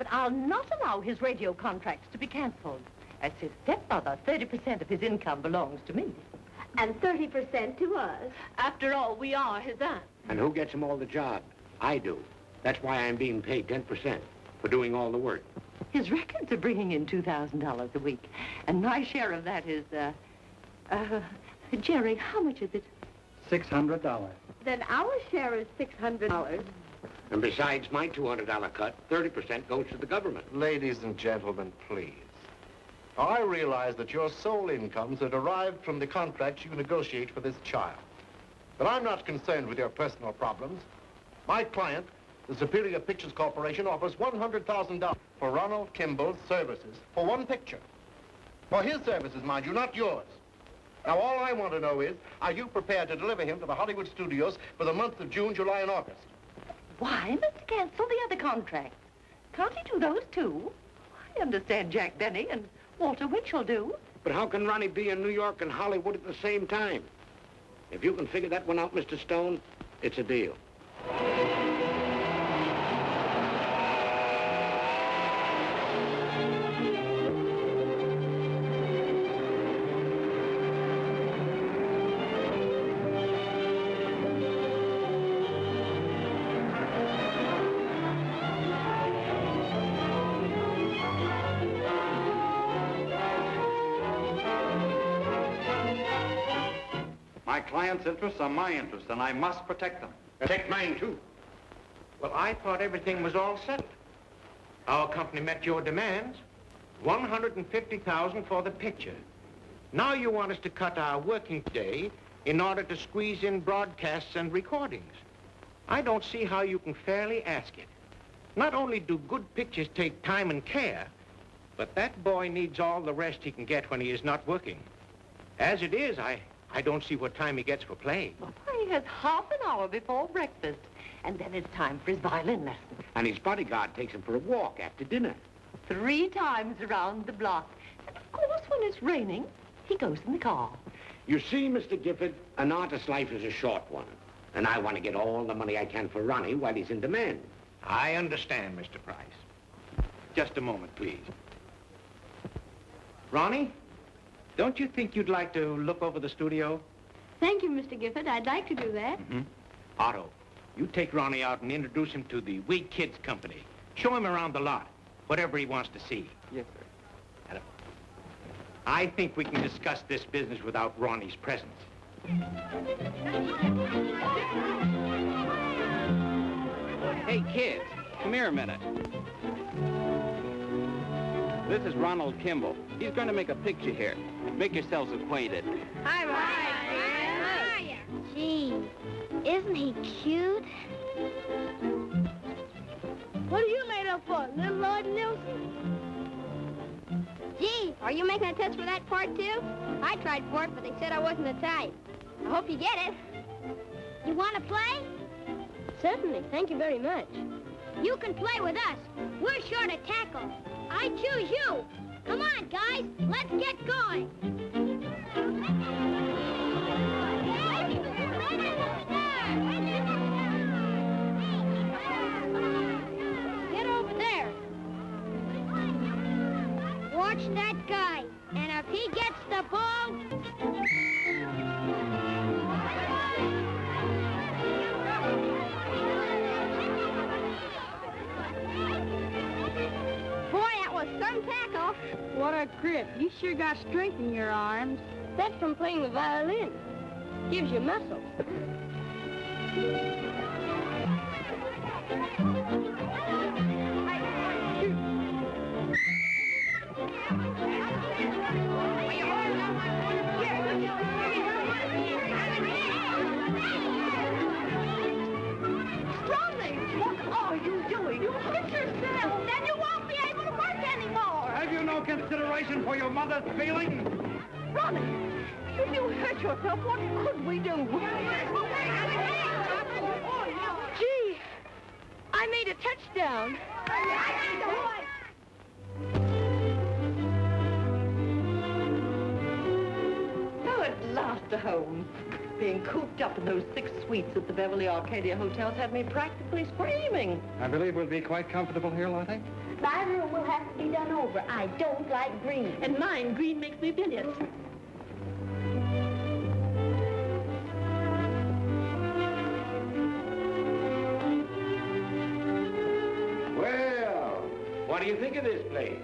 But I'll not allow his radio contracts to be canceled. As his stepmother, 30% of his income belongs to me. And 30% to us. After all, we are his aunt. And who gets him all the job? I do. That's why I'm being paid 10% for doing all the work. His records are bringing in $2,000 a week. And my share of that is, Jerry, how much is it? $600. Then our share is $600. And besides my $200 cut, 30% goes to the government. Ladies and gentlemen, please. Now, I realize that your sole incomes are derived from the contracts you negotiate for this child. But I'm not concerned with your personal problems. My client, the Superior Pictures Corporation, offers $100,000 for Ronald Kimball's services for one picture. For his services, mind you, not yours. Now, all I want to know is, are you prepared to deliver him to the Hollywood studios for the months of June, July, and August? Why, Mr. Cancel the other contracts. Can't he do those too? I understand Jack Benny and Walter Winchell do. But how can Ronnie be in New York and Hollywood at the same time? If you can figure that one out, Mr. Stone, it's a deal. My client's interests are my interests, and I must protect them. Protect mine, too. Well, I thought everything was all settled. Our company met your demands. $150,000 for the picture. Now you want us to cut our working day in order to squeeze in broadcasts and recordings. I don't see how you can fairly ask it. Not only do good pictures take time and care, but that boy needs all the rest he can get when he is not working. As it is, I don't see what time he gets for playing. Well, he has half an hour before breakfast. And then it's time for his violin lesson. And his bodyguard takes him for a walk after dinner. 3 times around the block. And of course, when it's raining, he goes in the car. You see, Mr. Gifford, an artist's life is a short one. And I want to get all the money I can for Ronnie while he's in demand. I understand, Mr. Price. Just a moment, please. Ronnie, don't you think you'd like to look over the studio? Thank you, Mr. Gifford. I'd like to do that. Mm-hmm. Otto, you take Ronnie out and introduce him to the We Kids Company. Show him around the lot, whatever he wants to see. Yes, sir. Hello. I think we can discuss this business without Ronnie's presence. Hey, kids, come here a minute. This is Ronald Kimball. He's going to make a picture here. Make yourselves acquainted. Hi, Gee, isn't he cute? What are you made up for, little Lord Nelson? Gee, are you making a test for that part, too? I tried for it, but they said I wasn't the type. I hope you get it. You want to play? Certainly. Thank you very much. You can play with us. We're sure to tackle. I choose you. Come on, guys. Let's get going. Get over there. Watch that guy. And if he gets the ball... Some tackle. What a grip. You sure got strength in your arms. That's from playing the violin. Gives you muscle. Strawberry, what are you doing? You hit yourself. Then you won't be able to work anymore. Have you no consideration for your mother's feelings? Ronnie, if you hurt yourself, what could we do? Gee, I made a touchdown. Oh, at last a home. Being cooped up in those 6 suites at the Beverly Arcadia hotels had me practically screaming. I believe we'll be quite comfortable here, Lottie. My room will have to be done over. I don't like green. And mine, green makes me bilious. Well, what do you think of this place?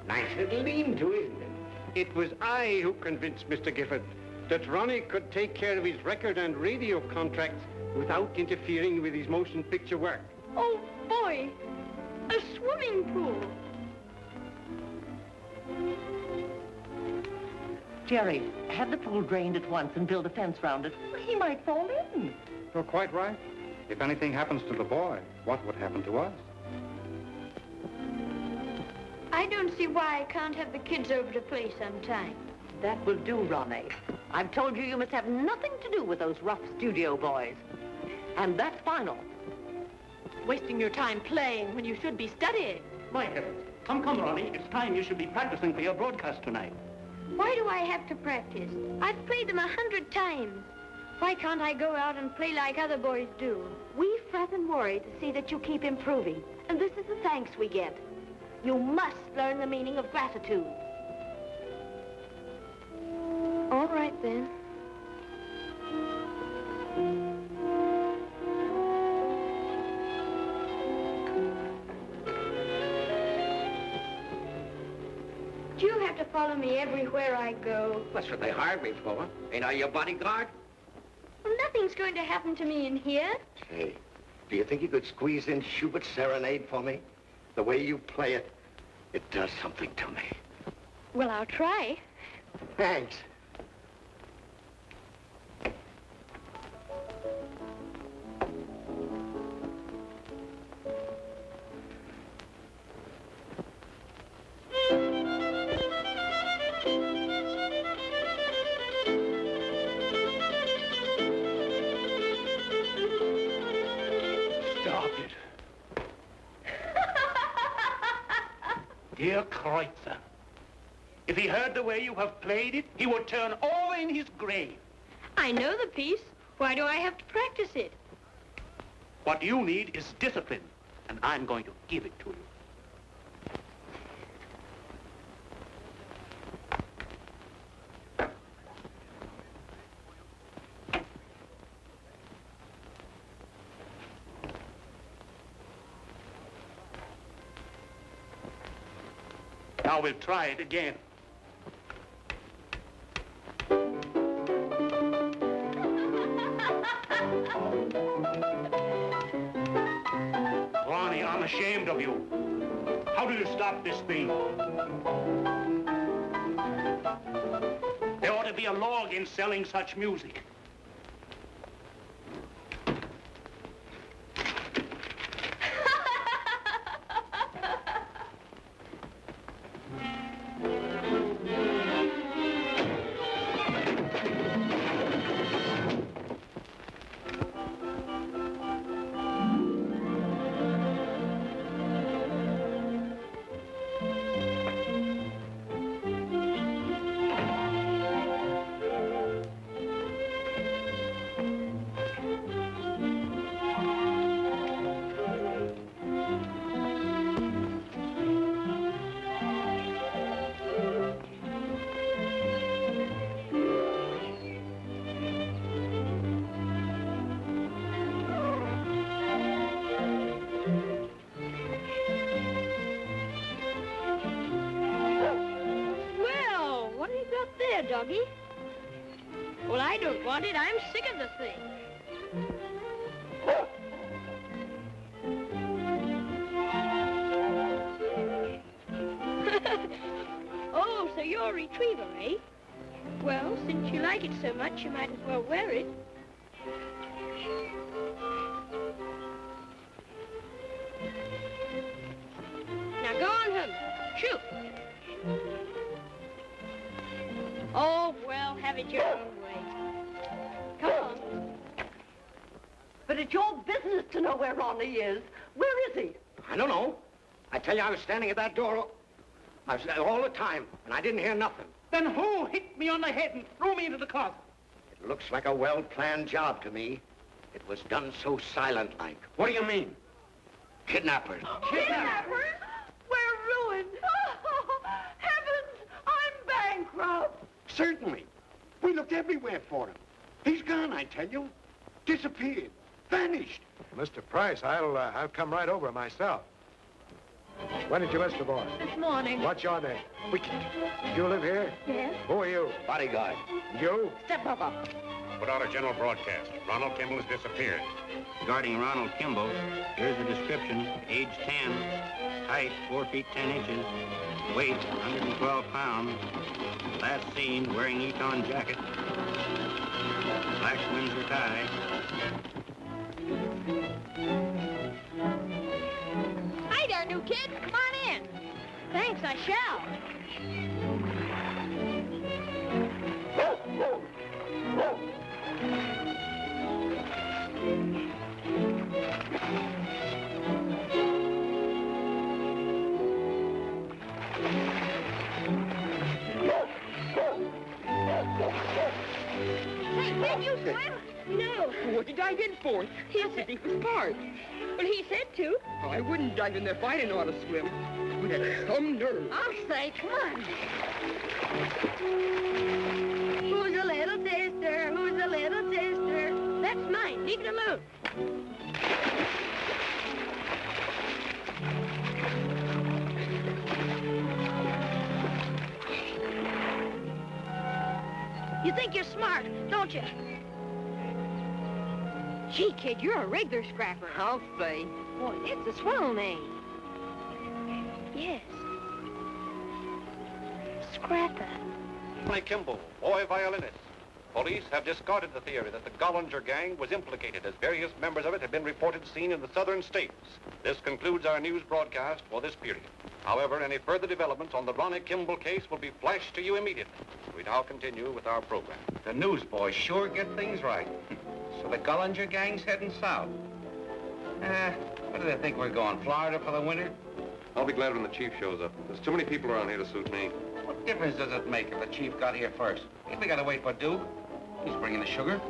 Nice little lean-to, isn't it? It was I who convinced Mr. Gifford that Ronnie could take care of his record and radio contracts without interfering with his motion picture work. Oh, boy. A swimming pool. Jerry, have the pool drained at once and build a fence round it. He might fall in. You're quite right. If anything happens to the boy, what would happen to us? I don't see why I can't have the kids over to play sometime. That will do, Ronnie. I've told you you must have nothing to do with those rough studio boys. And that's final. Wasting your time playing when you should be studying. My heavens. Come, Ronnie. It's time you should be practicing for your broadcast tonight. Why do I have to practice? I've played them 100 times. Why can't I go out and play like other boys do? We fret and worry to see that you keep improving. And this is the thanks we get. You must learn the meaning of gratitude. All right, then. Do you have to follow me everywhere I go? That's what they hired me for. Ain't I your bodyguard? Well, nothing's going to happen to me in here. Hey, do you think you could squeeze in Schubert's Serenade for me? The way you play it, it does something to me. Well, I'll try. Thanks. Stop it. Dear Kreutzer, if he heard the way you have played it, he would turn over in his grave. I know the piece. Why do I have to practice it? What you need is discipline, and I'm going to give it to you. Now we'll try it again. Ronnie, I'm ashamed of you. How do you stop this thing? There ought to be a law against selling such music. Doggy. Well, I don't want it. I'm sick of the thing. Oh, so you're a retriever, eh? Well, since you like it so much, you might as well wear it. Now go on home. Shoot. Oh, well, have it your own way. Come on. But it's your business to know where Ronnie is. Where is he? I don't know. I tell you, I was standing at that door all the time, and I didn't hear nothing. Then who hit me on the head and threw me into the closet? It looks like a well-planned job to me. It was done so silent-like. What do you mean? Kidnappers. Kidnappers? ruined. Oh, heavens, I'm bankrupt. Certainly. We looked everywhere for him. He's gone, I tell you. Disappeared. Vanished. Mr. Price, I'll come right over myself. When did you miss the boy? This morning. What's your name? You live here? Yes? Who are you? Bodyguard. You? Step up. Put out a general broadcast. Ronald Kimball has disappeared. Regarding Ronald Kimball, here's a description. Age 10, height 4 feet 10 inches, weight 112 pounds. Last seen wearing Eton jacket, black Windsor tie. Hi there, new kid. Come on in. Thanks, I shall. Hey, kid, you swim? No. What did you dive in for? He said he was part. Well, he said to. Oh, I wouldn't dive in there if I didn't know how to swim. You'd have some nerve. I'll say, come on. Who's a little sister? Who's a little sister? That's mine. Leave it alone. You think you're smart, don't you? Gee, kid, you're a regular scrapper. I'll say. Boy, it's a swell name. Yes. Scrapper. Ronnie Kimball, boy violinist. Police have discarded the theory that the Gollinger gang was implicated, as various members of it have been reported seen in the southern states. This concludes our news broadcast for this period. However, any further developments on the Ronnie Kimball case will be flashed to you immediately. We now continue with our program. The newsboys sure get things right. So the Gollinger gang's heading south. Where do they think we're going? Florida for the winter? I'll be glad when the chief shows up. There's too many people around here to suit me. What difference does it make if the chief got here first? If we gotta wait for Duke, he's bringing the sugar.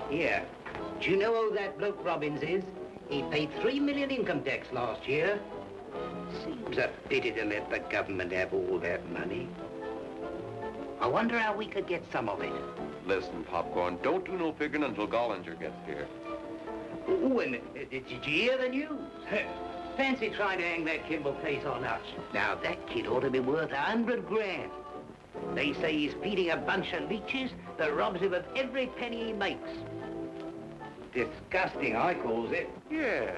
Here. Do you know who that bloke Robbins is? He paid $3 million income tax last year. Seems a pity to let the government have all that money. I wonder how we could get some of it. Listen, Popcorn, don't do no figuring until Gollinger gets here. Oh, and did you hear the news? Fancy trying to hang that Kimball case on us. Now, that kid ought to be worth 100 grand. They say he's feeding a bunch of leeches that robs him of every penny he makes. Disgusting, I calls it. Yeah.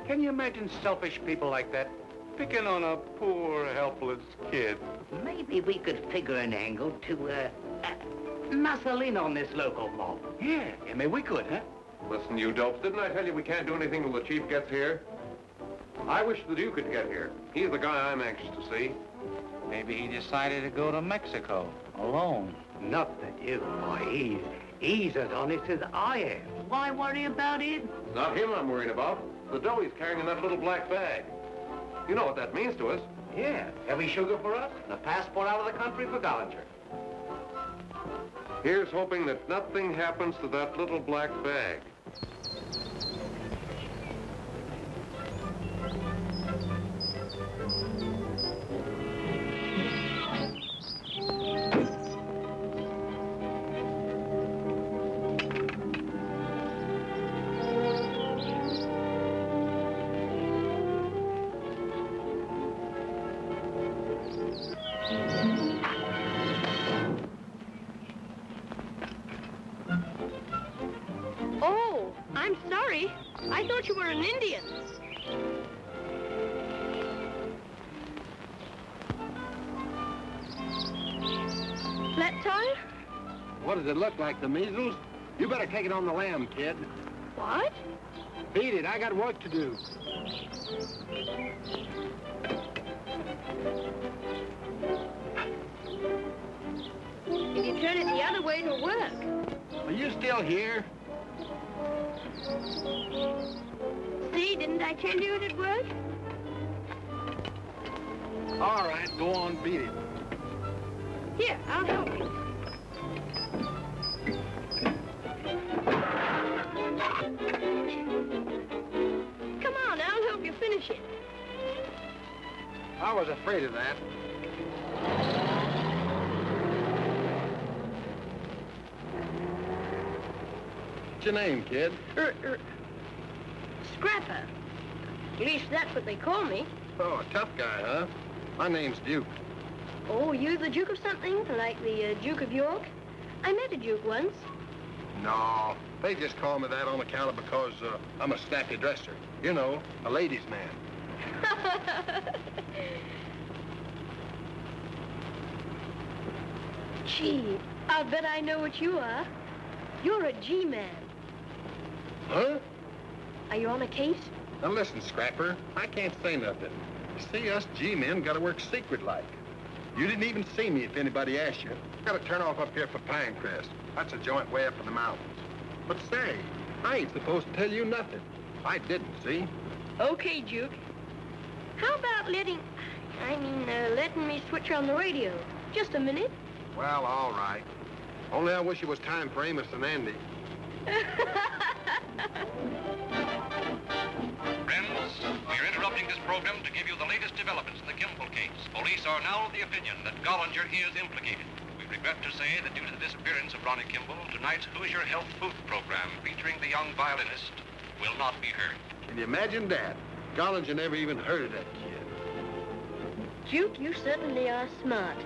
Can you imagine selfish people like that picking on a poor, helpless kid? Maybe we could figure an angle to, muscle in on this local mob. Yeah, maybe we could, huh? Listen, you dopes, didn't I tell you we can't do anything till the chief gets here? I wish the Duke could get here. He's the guy I'm anxious to see. Maybe he decided to go to Mexico alone. Not the Duke, boy. He's as honest as I am. Why worry about it? Not him I'm worrying about. The dough he's carrying in that little black bag. You know what that means to us. Yeah, heavy sugar for us and a passport out of the country for Gollinger. Here's hoping that nothing happens to that little black bag. Oh, I'm sorry. I thought you were an Indian. Flat tire? What does it look like, the measles? You better take it on the lam, kid. What? Beat it, I got work to do. If you turn it the other way, it'll work. Are you still here? See, didn't I tell you it'd work? All right, go on, beat it. Here, I'll help you. Come on, I'll help you I was afraid of that. What's your name, kid? Scrapper. At least that's what they call me. Oh, a tough guy, huh? My name's Duke. Oh, you're the Duke of something? Like the Duke of York? I met a Duke once. No, they just call me that on account of because I'm a snappy dresser. You know, a ladies' man. Gee, I'll bet I know what you are. You're a G-man. Huh? Are you on a case? Now listen, Scrapper, I can't say nothing. You see, us G-men gotta work secret-like. You didn't even see me if anybody asked you. Gotta turn off up here for Pinecrest. That's a joint way up in the mountains. But say, I ain't supposed to tell you nothing. I didn't, see? Okay, Duke. How about letting me switch on the radio? Just a minute. Well, all right. Only I wish it was time for Amos and Andy. Friends, we are interrupting this program to give you the latest developments in the Kimball case. Police are now of the opinion that Gollinger is implicated. We regret to say that due to the disappearance of Ronnie Kimball, tonight's Hoosier Health Food program featuring the young violinist will not be heard. Can you imagine that? Gollinger never even heard of that kid. Duke, you certainly are smart.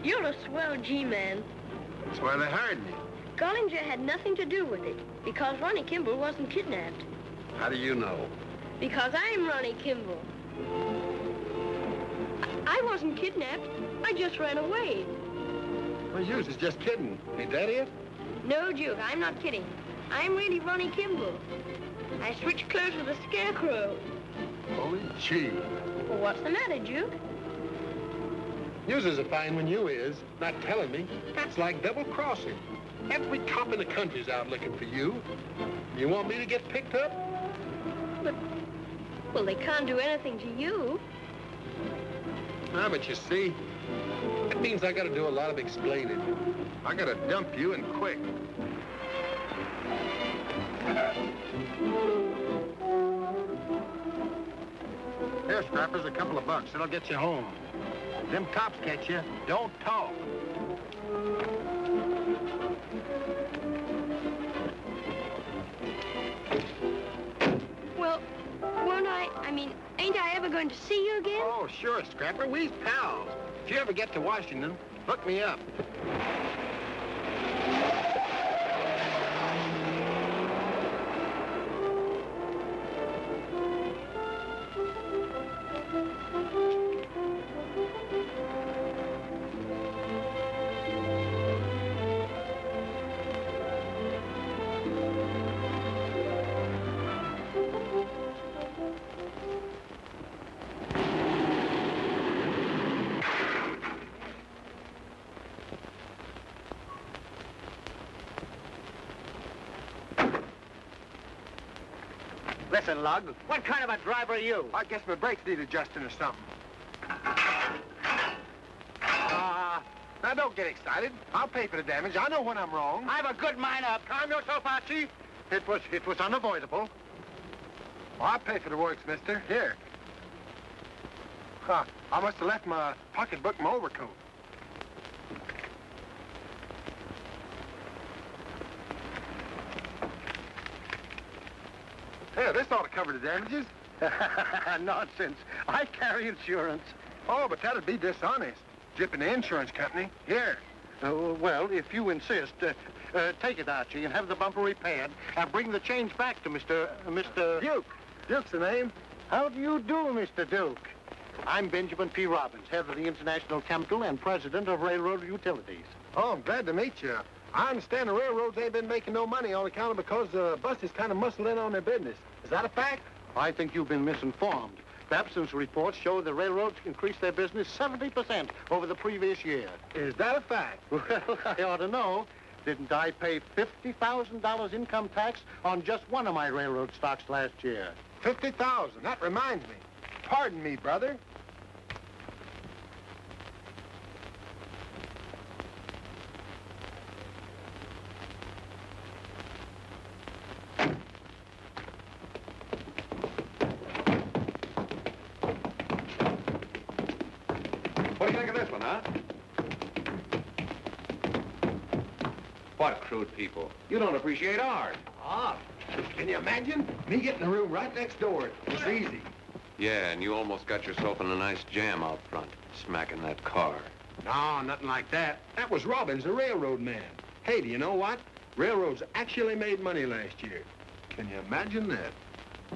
You're a swell G-man. That's why they hired me. Gollinger had nothing to do with it, because Ronnie Kimball wasn't kidnapped. How do you know? Because I'm Ronnie Kimball. I wasn't kidnapped. I just ran away. Well, yours is just kidding. Ain't that it? No, Duke, I'm not kidding. I'm really Ronnie Kimball. I switched clothes with a scarecrow. Holy gee. Well, what's the matter, Duke? Yours is a fine one, you is. Not telling me. That's like double-crossing. Every cop in the country's out looking for you. You want me to get picked up? Well, they can't do anything to you. Ah, but you see, that means I gotta do a lot of explaining. I gotta dump you and quick. Here, Scrappers, a couple of bucks. It'll get you home. If them cops catch you, don't talk. Well, ain't I ever going to see you again? Oh, sure, Scrapper. We's pals. If you ever get to Washington, look me up. Listen, Lug, what kind of a driver are you? I guess my brakes need adjusting or something. Now don't get excited. I'll pay for the damage. I know when I'm wrong. I have a good mind up. Calm yourself, Archie. It was unavoidable. Well, I'll pay for the works, mister. Here. Huh. I must have left my pocketbook in my overcoat. Here, this ought to cover the damages. Nonsense. I carry insurance. Oh, but that'd be dishonest. Jipping the insurance company. Here. Well, if you insist, take it, Archie, and have the bumper repaired, and bring the change back to Mr. Duke. Duke's the name. How do you do, Mr. Duke? I'm Benjamin P. Robbins, head of the International Chemical and president of Railroad Utilities. Oh, I'm glad to meet you. I understand the railroads ain't been making no money on account of because the buses kind of muscle in on their business. Is that a fact? I think you've been misinformed. Babson's reports show the railroads increased their business 70% over the previous year. Is that a fact? Well, I ought to know. Didn't I pay $50,000 income tax on just one of my railroad stocks last year? $50,000. That reminds me. Pardon me, brother. think of this one, huh? What crude people? You don't appreciate art. Art? Can you imagine? Me getting a room right next door. It's easy. Yeah, and you almost got yourself in a nice jam out front, smacking that car. No, nothing like that. That was Robbins, the railroad man. Hey, do you know what? Railroads actually made money last year. Can you imagine that?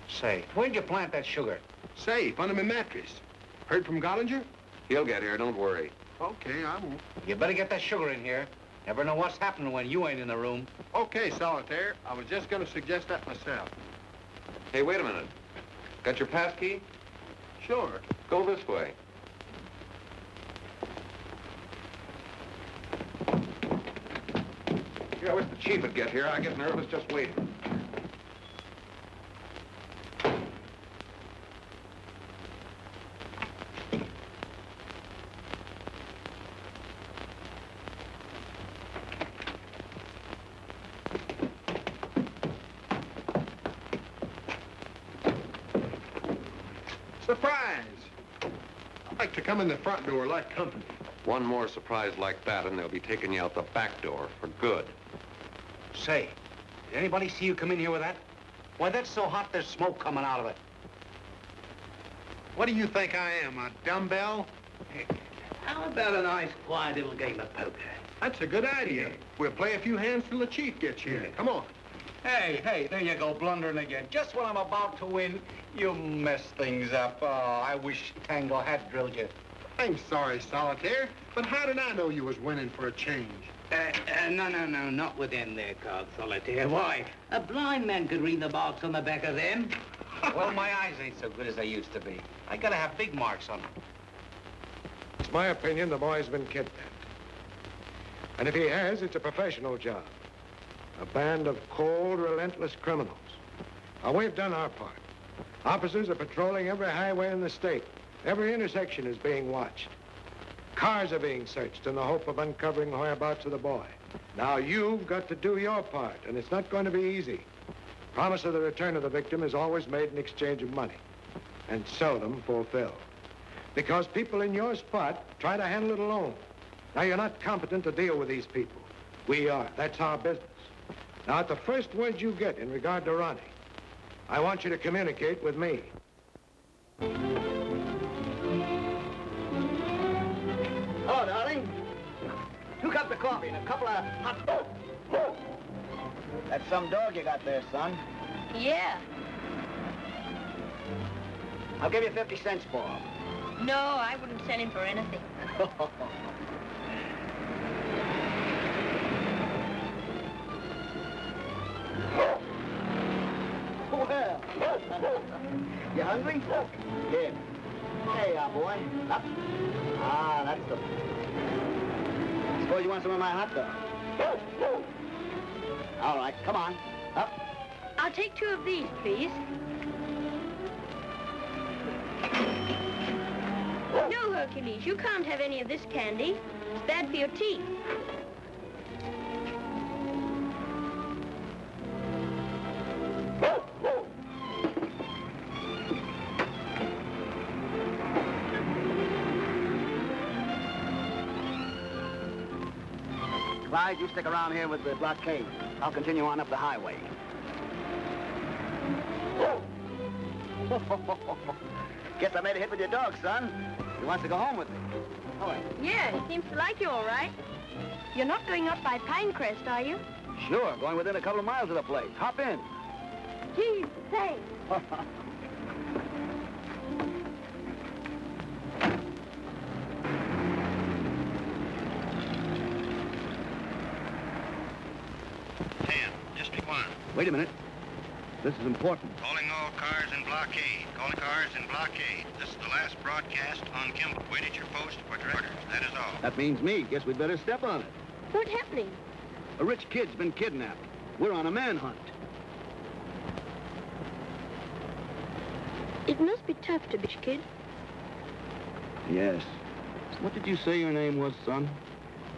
Say, where'd you plant that sugar? Safe, under my mattress. Heard from Gollinger? He'll get here, don't worry. Okay, I won't. You better get that sugar in here. Never know what's happening when you ain't in the room. Okay, Solitaire. I was just going to suggest that myself. Hey, wait a minute. Got your pass key? Sure. Go this way. Here, I wish the chief would get here. I get nervous just waiting. Surprise! I like to come in the front door like company. One more surprise like that, and they'll be taking you out the back door for good. Say, did anybody see you come in here with that? Why, that's so hot there's smoke coming out of it. What do you think I am, a dumbbell? How about a nice, quiet little game of poker? That's a good idea. We'll play a few hands till the chief gets here. Come on. Hey, there you go, blundering again. Just when I'm about to win, you mess things up. Oh, I wish Tango had drilled you. I'm sorry, Solitaire, but how did I know you was winning for a change? No, not with them there cards, Solitaire. Why? A blind man could read the marks on the back of them. Well, my eyes ain't so good as they used to be. I gotta have big marks on them. It's my opinion the boy's been kidnapped. And if he has, it's a professional job. A band of cold, relentless criminals. Now, we've done our part. Officers are patrolling every highway in the state. Every intersection is being watched. Cars are being searched in the hope of uncovering the whereabouts of the boy. Now, you've got to do your part, and it's not going to be easy. Promise of the return of the victim is always made in exchange of money, and seldom fulfilled. Because people in your spot try to handle it alone. Now, you're not competent to deal with these people. We are. That's our business. Now, at the first word you get in regard to Ronnie, I want you to communicate with me. Hello, darling. 2 cups of coffee and a couple of hot... That's some dog you got there, son. Yeah. I'll give you 50 cents for him. No, I wouldn't send him for anything. Well, you hungry? Here. Hey, boy. Up. Ah, that's the... Suppose you want some of my hot dog. All right, come on. Up. I'll take 2 of these, please. No, Hercules, you can't have any of this candy. It's bad for your teeth. Clyde, you stick around here with the blockade. I'll continue on up the highway. Guess I made a hit with your dog, son. He wants to go home with me. All right. Yeah, he seems to like you all right. You're not going up by Pinecrest, are you? Sure, going within a couple of miles of the place. Hop in. Gee, thanks. District 1. Wait a minute. This is important. Calling all cars in blockade. Calling cars in blockade. This is the last broadcast on Kimball. Wait at your post for directors. That is all. That means me. Guess we'd better step on it. What's happening? A rich kid's been kidnapped. We're on a manhunt. It must be tough to be a kid. Yes. What did you say your name was, son?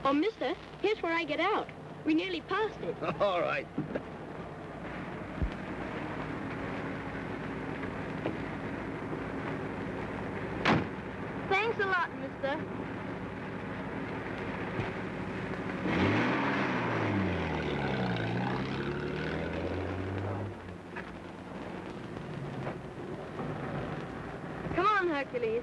Oh, mister, here's where I get out. We nearly passed it. All right. Thanks a lot, mister. Hercules.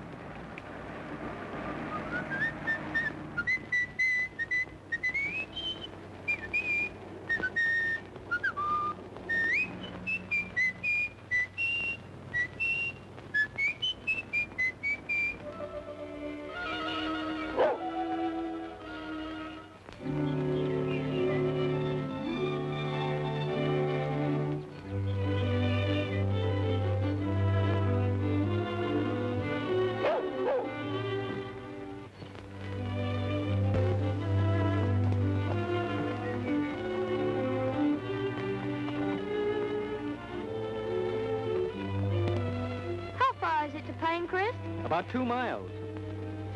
Pinecrest? About 2 miles.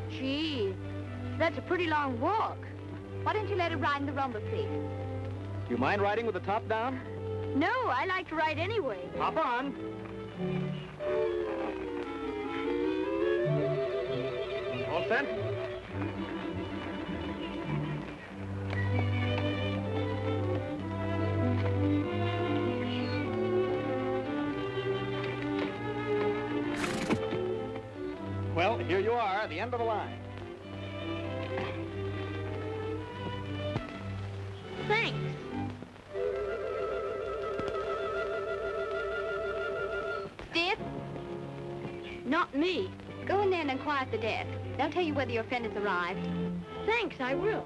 Gee, that's a pretty long walk. Why don't you let her ride in the rumble seat? Do you mind riding with the top down? No, I like to ride anyway. Hop on. All set? Well, here you are, at the end of the line. Thanks. Stiff? Not me. Go in there and inquire at the desk. They'll tell you whether your friend has arrived. Thanks, I will.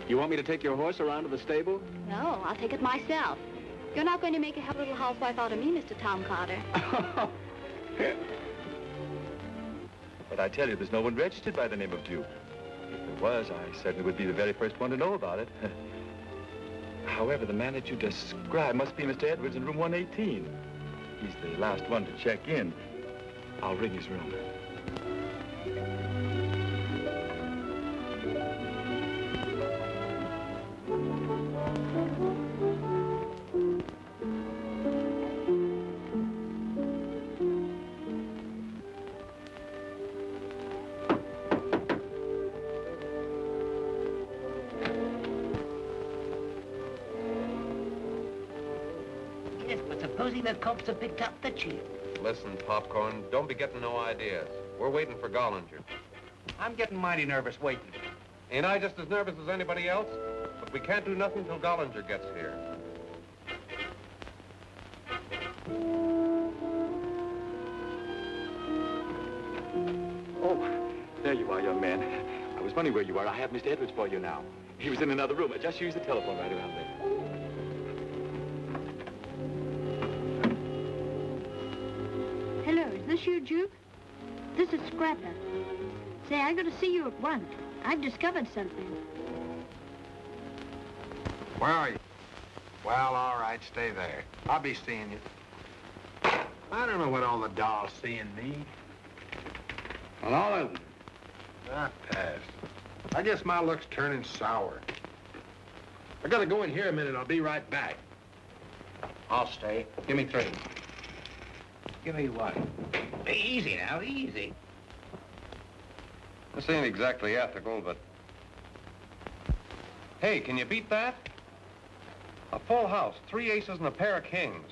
You want me to take your horse around to the stable? No, I'll take it myself. You're not going to make a hell of a little housewife out of me, Mr. Tom Carter. But I tell you, there's no one registered by the name of Duke. If there was, I certainly would be the very first one to know about it. However, the man that you described must be Mr. Edwards in room 118. He's the last one to check in. I'll ring his room. Supposing the cops have picked up the chief. Listen, Popcorn, don't be getting no ideas. We're waiting for Gollinger. I'm getting mighty nervous waiting. Ain't I just as nervous as anybody else? But we can't do nothing till Gollinger gets here. Oh, there you are, young man. I was wondering where you were. I have Mr. Edwards for you now. He was in another room. Just use the telephone right around there. Hello, is this you, Duke? This is Scrapper. Say, I got to see you at once. I've discovered something. Where are you? Well, all right, stay there. I'll be seeing you. I don't know what all the dolls see in me. Well, all of them. I passed. I guess my luck's turning sour. I gotta go in here a minute. I'll be right back. I'll stay. Give me 3. Give me what? Easy now, easy. This ain't exactly ethical, but... Hey, can you beat that? A full house, 3 aces and a pair of kings.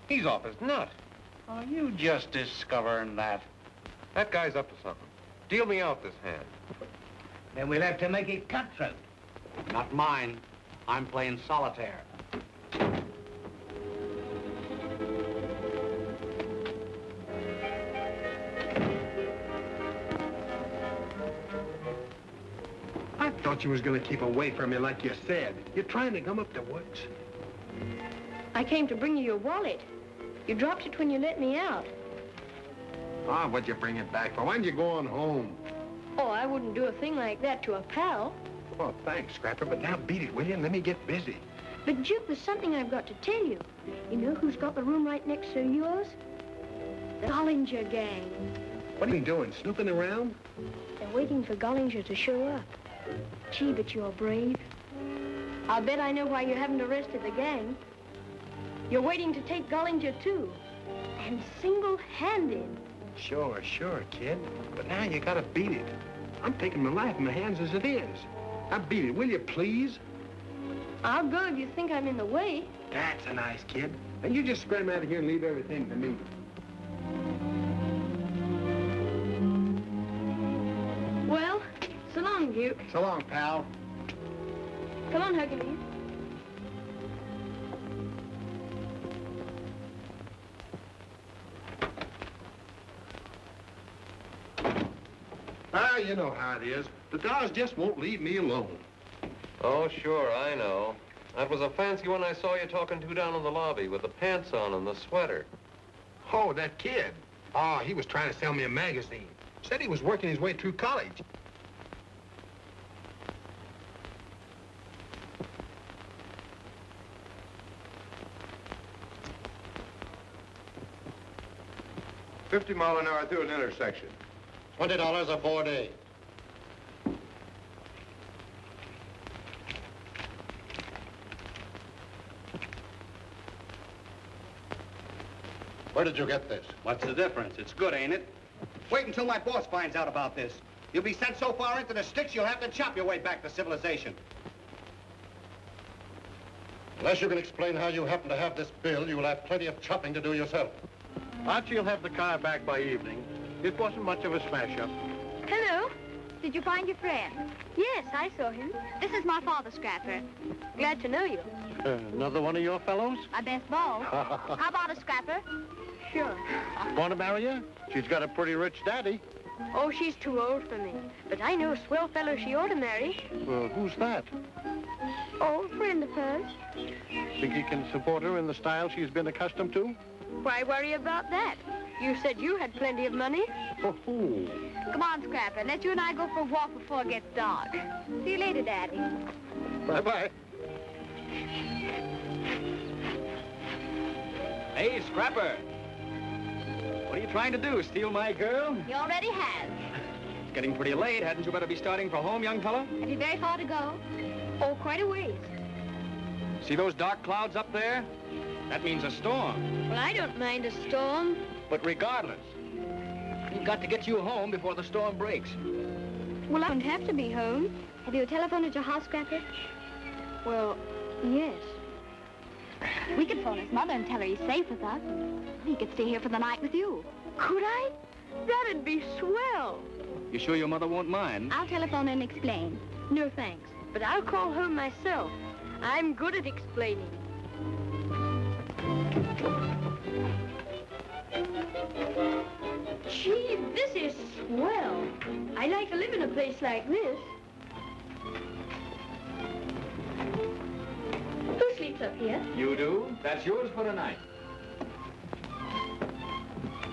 He's off his nut. Are you just discovering that? That guy's up to something. Deal me out this hand. Then we'll have to make it cutthroat. Not mine. I'm playing solitaire. I thought you was gonna keep away from me like you said. You're trying to come up the woods. I came to bring you your wallet. You dropped it when you let me out. Ah, what'd you bring it back for? Why'd you go on home? Oh, I wouldn't do a thing like that to a pal. Oh, thanks, Scrapper, but now beat it, will you? Let me get busy. But, Duke, there's something I've got to tell you. You know who's got the room right next to yours? The Gollinger gang. What are you doing, snooping around? They're waiting for Gollinger to show up. Gee, but you're brave. I'll bet I know why you haven't arrested the gang. You're waiting to take Gollinger, too. And single-handed. Sure, kid. But now you gotta beat it. I'm taking my life in my hands as it is. Now beat it, will you, please? I'll go if you think I'm in the way. That's a nice kid. Now you just scram out of here and leave everything to me. long, Duke. So long, pal. Come on, Hercules. Ah, you know how it is. The Dawes just won't leave me alone. Oh, sure, I know. That was a fancy one I saw you talking to down in the lobby with the pants on and the sweater. Oh, that kid. Oh, he was trying to sell me a magazine. Said he was working his way through college. $50-mile-an-hour through an intersection. $20 a 4-day. Where did you get this? What's the difference? It's good, ain't it? Wait until my boss finds out about this. You'll be sent so far into the sticks, you'll have to chop your way back to civilization. Unless you can explain how you happen to have this bill, you will have plenty of chopping to do yourself. Archie'll have the car back by evening. It wasn't much of a smash-up. Hello. Did you find your friend? Yes, I saw him. This is my father, Scrapper. Glad to know you. Another one of your fellows? My best ball. How about a Scrapper? Sure. Want to marry her? She's got a pretty rich daddy. Oh, she's too old for me. But I know a swell fellow she ought to marry. Who's that? Oh, a friend of hers. Think he can support her in the style she's been accustomed to? Why worry about that? You said you had plenty of money. Oh. Come on, Scrapper. Let you and I go for a walk before it gets dark. See you later, Daddy. Bye-bye. Hey, Scrapper. What are you trying to do, steal my girl? He already has. It's getting pretty late. Hadn't you better be starting for home, young fella? Have you very far to go? Oh, quite a ways. See those dark clouds up there? That means a storm. Well, I don't mind a storm. But regardless, we've got to get you home before the storm breaks. Well, I don't have to be home. Have you a telephone at your house, Scrapper? Well, yes. We could phone his mother and tell her he's safe with us. He could stay here for the night with you. Could I? That'd be swell. You sure your mother won't mind? I'll telephone and explain. No, thanks. But I'll call her myself. I'm good at explaining. Gee, this is swell. I'd like to live in a place like this. Who sleeps up here? You do? That's yours for tonight.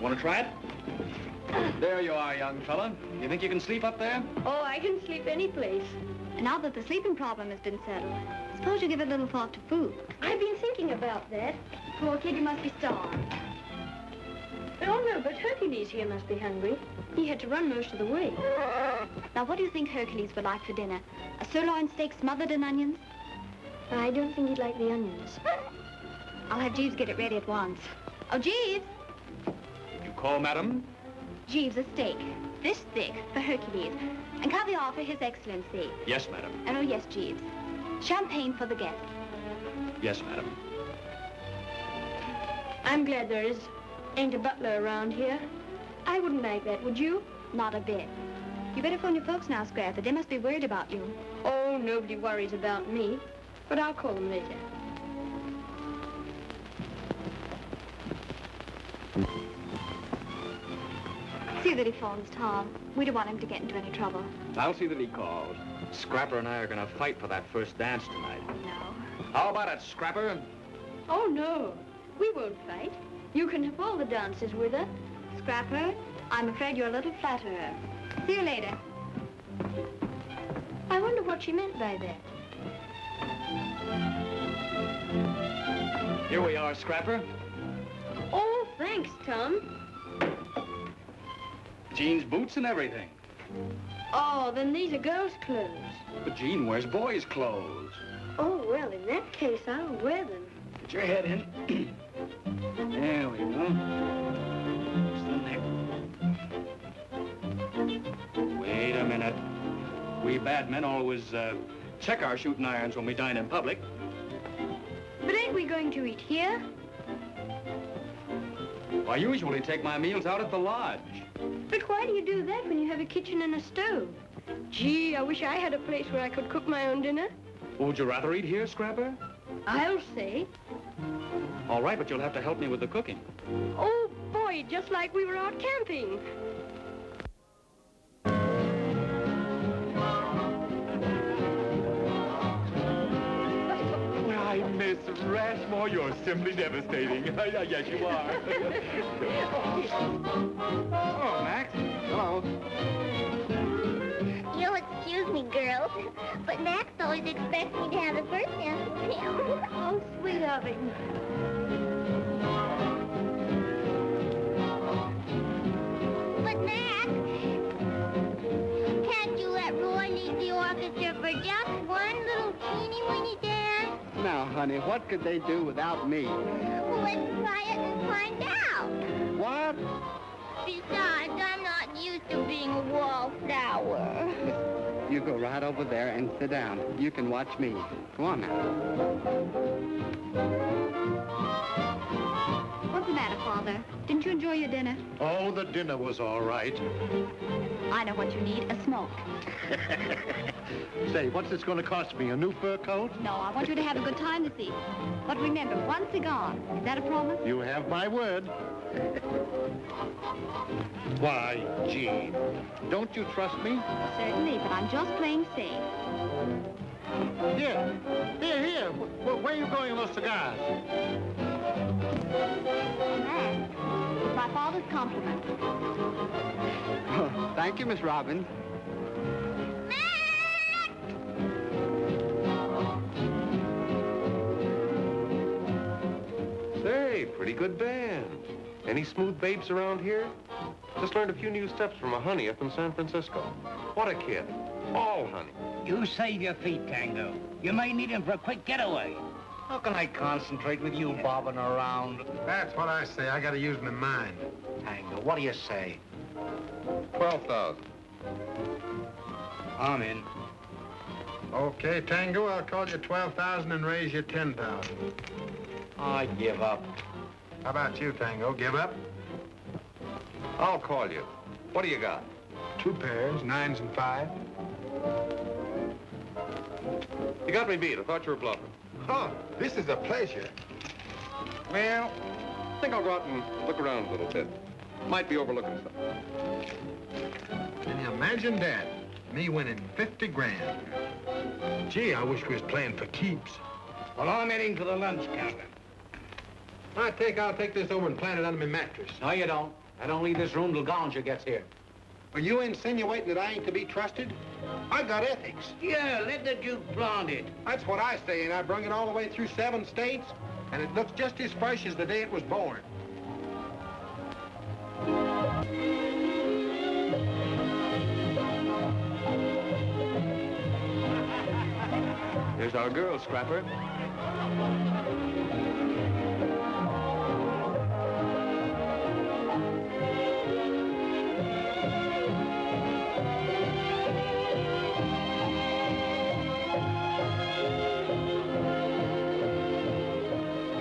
Want to try it? There you are, young fella. You think you can sleep up there? Oh, I can sleep any place. Now that the sleeping problem has been settled, suppose you give a little thought to food. I've been thinking about that. Poor kid, you must be starved. Oh, no, but Hercules here must be hungry. He had to run most of the way. Now, what do you think Hercules would like for dinner? A sirloin steak smothered in onions? I don't think he'd like the onions. I'll have Jeeves get it ready at once. Oh, Jeeves! You call, madam? Jeeves, a steak. This thick for Hercules. And caviar for His Excellency. Yes, madam. And oh, yes, Jeeves. Champagne for the guests. Yes, madam. I'm glad there ain't a butler around here. I wouldn't like that, would you? Not a bit. You better phone your folks now, Scrapper. They must be worried about you. Oh, nobody worries about me. But I'll call them later. See that he phones Tom. We don't want him to get into any trouble. I'll see that he calls. Scrapper and I are going to fight for that first dance tonight. No. How about it, Scrapper? Oh, no. We won't fight. You can have all the dances with her. Scrapper, I'm afraid you're a little flatterer. See you later. I wonder what she meant by that. Here we are, Scrapper. Oh, thanks, Tom. Jean's boots and everything. Oh, then these are girls' clothes. But Jean wears boys' clothes. Oh, well, in that case, I'll wear them. Get your head in. There we go. Wait a minute. We bad men always check our shooting irons when we dine in public. But ain't we going to eat here? I usually take my meals out at the lodge. But why do you do that when you have a kitchen and a stove? Gee, I wish I had a place where I could cook my own dinner. Would you rather eat here, Scrapper? I'll say. All right, but you'll have to help me with the cooking. Oh, boy, just like we were out camping. Why, Miss Rashmore, you're simply devastating. Yes, you are. Oh, Max. Hello. You'll excuse me, girls, but Max always expects me to have the first dance with him. Oh, sweet of him. But Max, can't you let Roy lead the orchestra for just one little teeny-weeny dance? Now, honey, what could they do without me? Well, let's try it and find out. What? Besides, I'm not used to being a wallflower. You go right over there and sit down. You can watch me. Come on now. What's the matter, Father? Didn't you enjoy your dinner? Oh, the dinner was all right. I know what you need, a smoke. Say, what's this going to cost me, a new fur coat? No, I want you to have a good time this evening. But remember, one cigar. Is that a promise? You have my word. Why, Jean, don't you trust me? Certainly, but I'm just playing safe. Here. Where are you going with those cigars? Max, it's my father's compliment. Oh, thank you, Miss Robbins. Say, pretty good band. Any smooth babes around here? Just learned a few new steps from a honey up in San Francisco. What a kid. All honey. You save your feet, Tango. You may need him for a quick getaway. How can I concentrate with you bobbing around? That's what I say. I gotta use my mind. Tango, what do you say? 12,000. I'm in. Okay, Tango, I'll call you 12,000 and raise you 10,000. I give up. How about you, Tango? Give up? I'll call you. What do you got? 2 pairs, 9s and 5. You got me beat. I thought you were bluffing. Oh, this is a pleasure. Well, I think I'll go out and look around a little bit. Might be overlooking something. Can you imagine that? Me winning 50 grand. Gee, I wish we was playing for keeps. Well, I'm heading to the lunch counter. I think I'll take this over and plant it under my mattress. No, you don't. I don't leave this room till Gounger gets here. Are you insinuating that I ain't to be trusted? I got ethics. Yeah, let the Duke plant it. That's what I say, and I brung it all the way through 7 states, and it looks just as fresh as the day it was born. Here's our girl, Scrapper.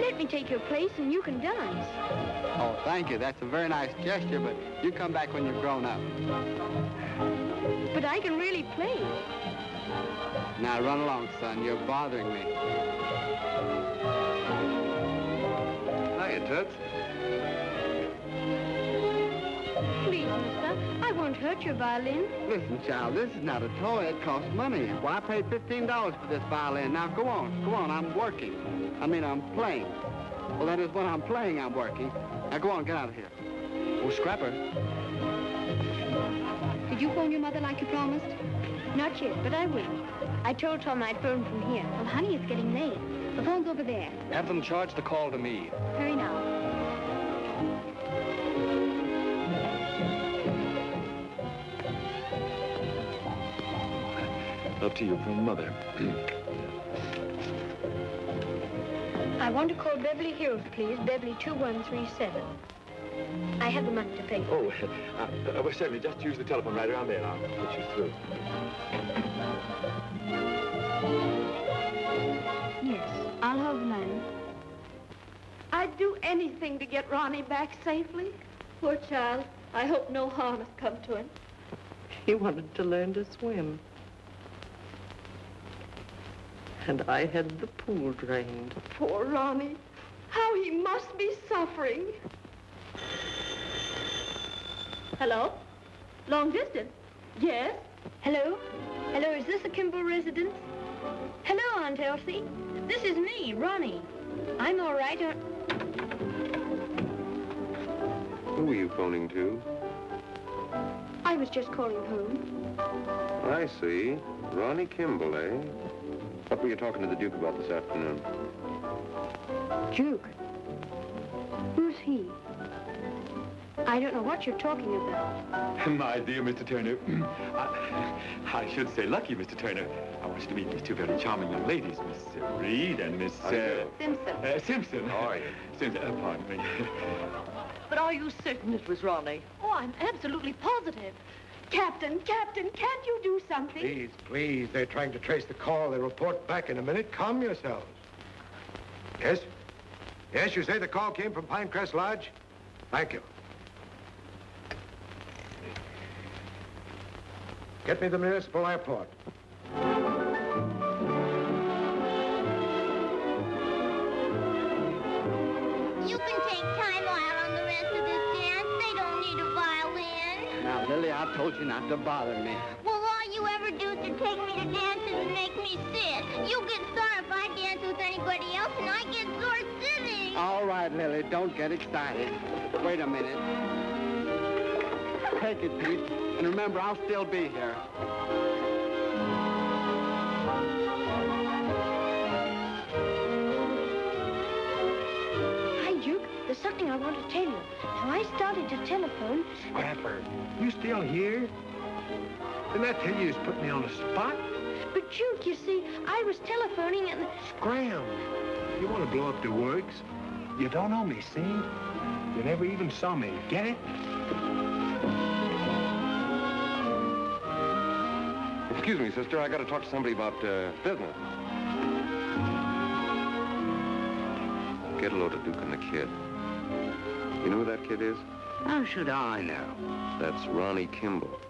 Let me take your place and you can dance. Oh, thank you. That's a very nice gesture, but you come back when you've grown up. But I can really play. Now, run along, son. You're bothering me. Hiya, Toots. Please, mister, I won't hurt your violin. Listen, child, this is not a toy. It costs money. Well, I paid $15 for this violin. Now, go on, I'm working. I mean, I'm playing. Well, that is when I'm playing, I'm working. Now, go on, get out of here. Oh, Scrapper. Did you phone your mother like you promised? Not yet, but I will. I told Tom I'd phone from here. Well, honey, it's getting late. The phone's over there. Have them charge the call to me. Hurry now. Up to you from Mother. I want to call Beverly Hills, please. Beverly 2137. I have the money to pay. Oh, well, certainly. Just use the telephone right around there. I'll put you through. Yes, I'll hold the line. I'd do anything to get Ronnie back safely. Poor child. I hope no harm has come to him. He wanted to learn to swim. And I had the pool drained. Poor Ronnie. How he must be suffering. Hello? Long distance? Yes? Hello? Hello, is this a Kimball residence? Hello, Aunt Elsie. This is me, Ronnie. I'm all right. Who were you phoning to? I was just calling home. I see. Ronnie Kimball, eh? What were you talking to the Duke about this afternoon? Duke? Who's he? I don't know what you're talking about. My dear Mr. Turner, I should say lucky, Mr. Turner. I want you to meet these two very charming young ladies, Miss Reed and Miss... Simpson. Simpson. How are you? Simpson, pardon me. But are you certain it was Ronnie? Oh, I'm absolutely positive. Captain, can't you do something? Please, please, they're trying to trace the call. They'll report back in a minute. Calm yourselves. Yes? Yes, you say the call came from Pinecrest Lodge? Thank you. Get me the municipal airport. You can take time out on the rest of this dance. They don't need a violin. Now, Lily, I told you not to bother me. Well, all you ever do is to take me to dances and make me sit. You get sore if I dance with anybody else, and I get sore sitting. All right, Lily, don't get excited. Wait a minute. Take it, Pete. And remember, I'll still be here. Hi, Duke. There's something I want to tell you. Now, I started to telephone. Scrapper, you still here? Didn't I tell you he's put me on the spot? But, Duke, you see, I was telephoning and... Scram. You want to blow up the works? You don't know me, see? You never even saw me. Get it? Excuse me, sister. I got to talk to somebody about business. Get a load of Duke and the kid. You know who that kid is? How should I know? That's Ronnie Kimball.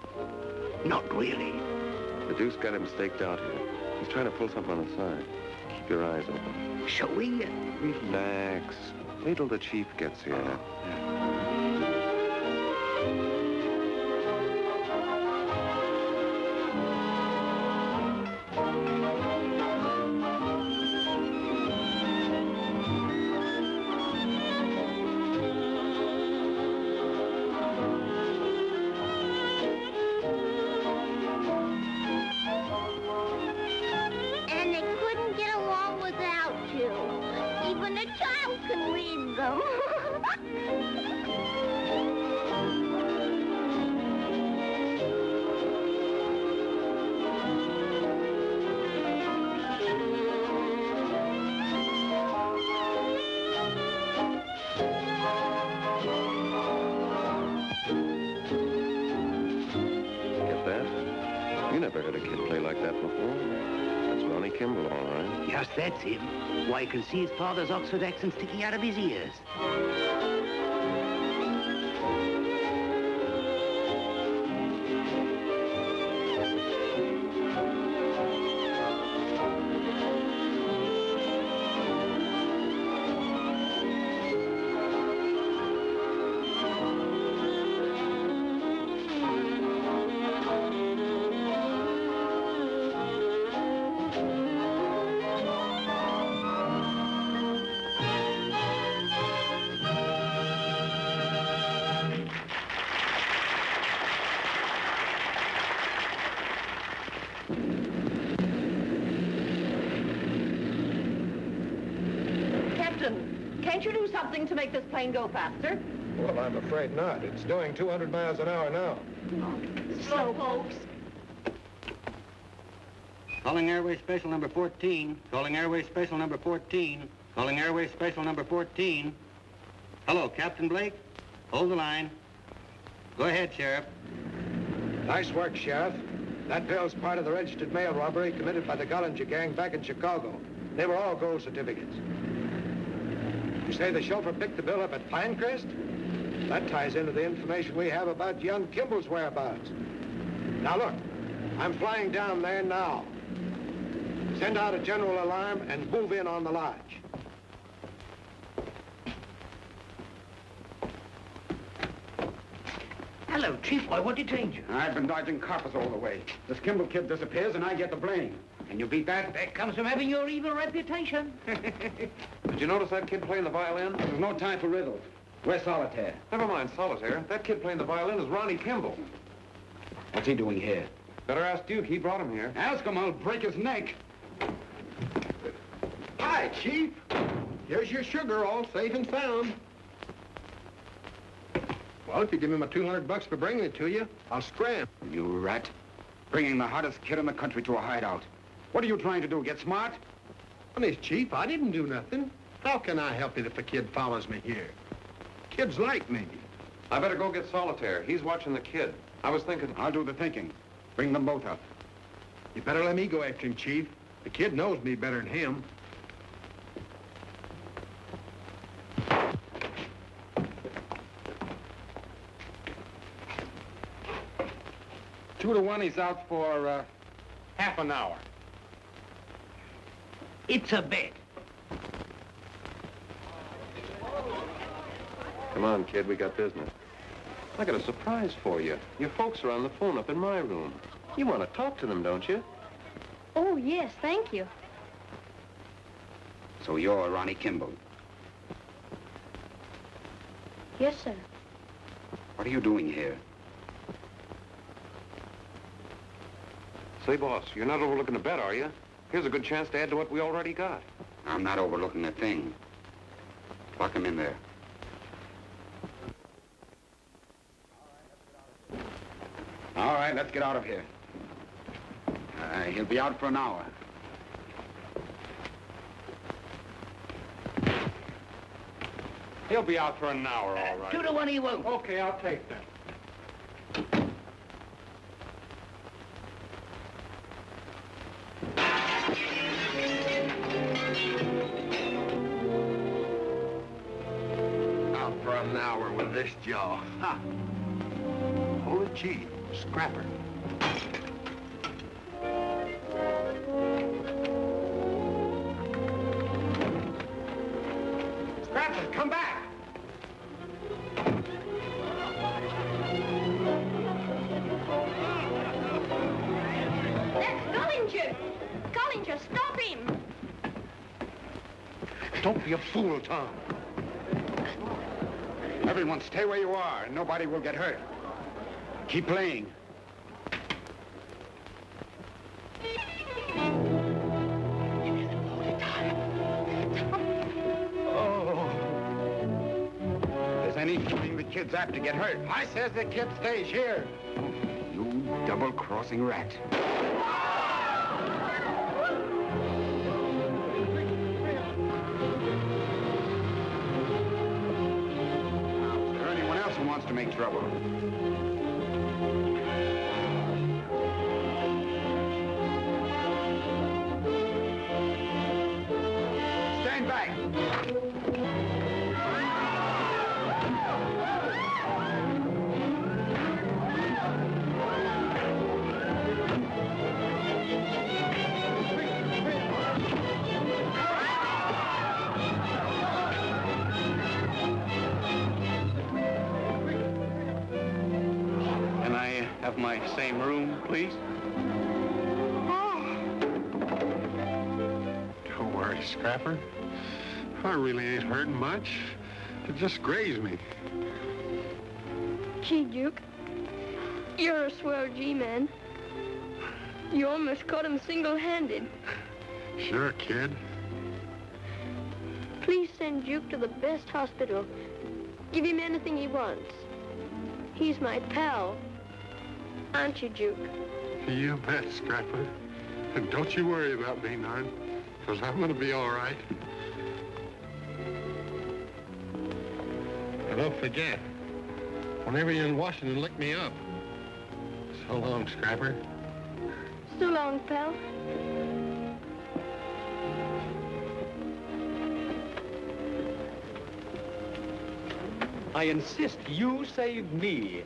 Not really. The Duke's got him staked out here. He's trying to pull something on the side. Keep your eyes open. Shall we? Relax. Wait till the chief gets here. And they couldn't get along without you. Even a child can read them. Get that? You never heard a kid play like that before. That's Ronnie Kimball, all right. Yes, that's him. Why, you can see his father's Oxford accent sticking out of his ears. Captain, can't you do something to make this plane go faster? Well, I'm afraid not. It's doing 200 miles an hour now. Slow, folks. Calling Airway Special number 14. Calling Airway Special number 14. Calling Airway Special number 14. Hello, Captain Blake. Hold the line. Go ahead, Sheriff. Nice work, Sheriff. That bill's part of the registered mail robbery committed by the Gollinger gang back in Chicago. They were all gold certificates. You say the chauffeur picked the bill up at Pinecrest? That ties into the information we have about young Kimball's whereabouts. Now look, I'm flying down there now. Send out a general alarm and move in on the lodge. Hello, Chief. Why, what detained you? I've been dodging coppers all the way. This Kimball kid disappears and I get the blame. Can you beat that? That comes from having your evil reputation. Did you notice that kid playing the violin? There's no time for riddles. Where's Solitaire? Never mind Solitaire. That kid playing the violin is Ronnie Kimball. What's he doing here? Better ask Duke. He brought him here. Ask him, I'll break his neck. Hi, Chief. Here's your sugar, all safe and sound. Well, if you give me my $200 for bringing it to you, I'll scram. You rat. Bringing the hottest kid in the country to a hideout. What are you trying to do, get smart? Honest, Chief, I didn't do nothing. How can I help it if a kid follows me here? Kids like me. I better go get Solitaire. He's watching the kid. I was thinking... I'll do the thinking. Bring them both up. You better let me go after him, Chief. The kid knows me better than him. Two to one, he's out for half an hour. It's a bet. Come on, kid, we got business. I got a surprise for you. Your folks are on the phone up in my room. You want to talk to them, don't you? Oh, yes, thank you. So you're Ronnie Kimball. Yes, sir. What are you doing here? Say, boss, you're not overlooking the bet, are you? Here's a good chance to add to what we already got. I'm not overlooking a thing. Lock him in there. All right, let's get out of here. He'll be out for an hour. He'll be out for an hour, all right. 2 to 1 he won't. Okay, I'll take that. Out for an hour with this jaw. Ha! Oh, gee, scrapper. Scrapper, come back! That's Gullinger! Gullinger, stop him! Don't be a fool, Tom. Everyone stay where you are, and nobody will get hurt. Keep playing. Oh. If there's anything the kid's apt to get hurt. I says the kid stays here. You double-crossing rat. Is there anyone else who wants to make trouble? Stand back. Can I have my same room, please? Don't worry, Scrapper. I really ain't hurting much. It just grazed me. Gee, Duke, you're a swell G-man. You almost caught him single-handed. Sure, kid. Please send Duke to the best hospital. Give him anything he wants. He's my pal. Aren't you, Duke? You bet, Scrapper. And don't you worry about me, Narn, because I'm going to be all right. And don't forget, whenever you're in Washington, look me up. So long, Scrapper. So long, pal. I insist you saved me.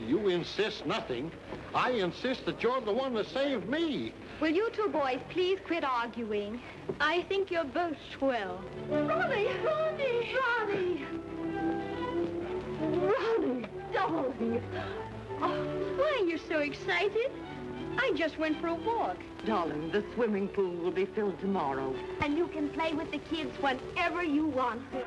You insist nothing. I insist that you're the one that saved me. Will you two boys please quit arguing? I think you're both swell. Ronnie! Ronnie! Ronnie! Ronnie! Darling! Oh, why, you're so excited. I just went for a walk. Darling, the swimming pool will be filled tomorrow. And you can play with the kids whenever you want to.